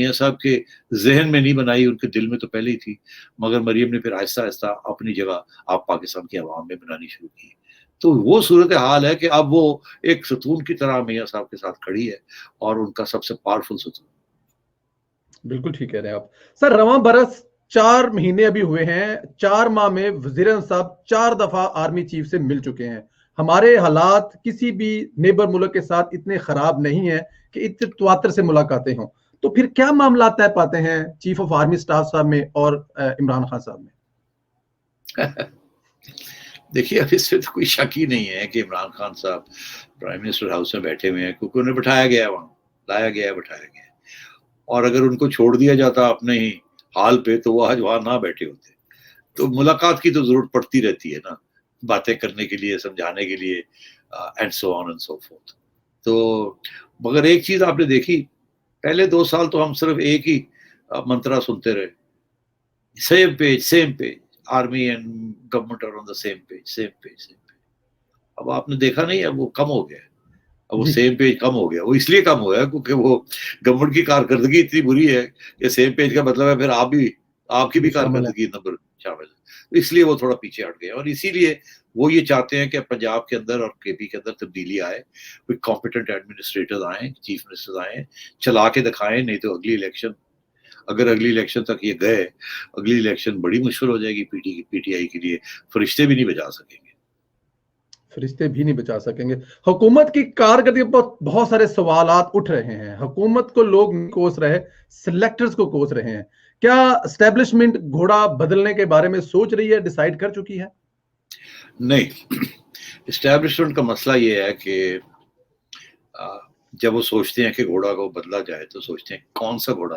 मियां साहब के जहन में नहीं बनाई, उनके दिल में तो पहले ही थी, मगर मरियम ने फिर आहिस्ता आहिस्ता अपनी जगह आप पाकिस्तान की आवाम में बनानी शुरू की। तो वो सूरत हाल है कि अब वो एक सतून की तरह मियां साहब के साथ खड़ी है, और उनका सबसे पावरफुल सतून। बिल्कुल ठीक कह रहे हैं आप सर। रवां बरस 4 महीने अभी हुए हैं, 4 माह में वजीर साहब 4 दफा आर्मी चीफ से मिल चुके हैं। हमारे हालात किसी भी नेबर मुल्क के साथ इतने खराब नहीं है कि इतने तवातर से मुलाकातें हों, तो फिर क्या मामला तय पाते हैं चीफ ऑफ आर्मी स्टाफ साहब में और इमरान खान साहब में? देखिए, अब इसमें तो कोई शक ही नहीं है कि इमरान खान साहब प्राइम मिनिस्टर हाउस में बैठे हुए हैं, क्योंकि उन्हें बिठाया गया है, वहाँ लाया गया है, बिठाया गया है। और अगर उनको छोड़ दिया जाता अपने ही हाल पे, तो वो आज वहां ना बैठे होते। तो मुलाकात की तो जरूरत पड़ती रहती है ना, बातें करने के लिए, समझाने के लिए, and so on and so fourth. तो मगर एक चीज आपने देखी, पहले 2 साल तो हम सिर्फ एक ही मंत्रा सुनते रहे, same page same page, army and government are on the same page, same page same page. अब आपने देखा नहीं, अब वो कम हो गया है। अब वो सेम पेज कम हो गया। वो इसलिए कम हुआ है क्योंकि वो गवर्नमेंट की कारकर्दगी इतनी बुरी है कि सेम पेज का मतलब है फिर आप भी, आपकी भी कारकर्दगी नंबर शामिल है, तो इसलिए वो थोड़ा पीछे हट गए। और इसीलिए वो ये चाहते हैं कि पंजाब के अंदर और केपी के अंदर तब्दीली आए, कोई कॉम्पिटेंट एडमिनिस्ट्रेटर आए, चीफ मिनिस्टर आए, चला के दिखाएं। नहीं तो अगली इलेक्शन, अगर अगली इलेक्शन तक ये गए, अगली इलेक्शन बड़ी मुश्किल हो जाएगी पीटीआई के लिए, फरिश्ते भी नहीं बजा सकेंगे। फरिश्ते भी नहीं बचा सकेंगे। हुकूमत की कारकर्दगी पर बहुत सारे सवालात उठ रहे हैं। हुकूमत को लोग कोस रहे, सिलेक्टर्स को कोस रहे हैं। क्या एस्टेब्लिशमेंट घोड़ा बदलने के बारे में सोच रही है, डिसाइड कर चुकी है? नहीं, एस्टेब्लिशमेंट का मसला ये है कि जब वो सोचते हैं कि घोड़ा को बदला जाए, तो सोचते हैं कौन सा घोड़ा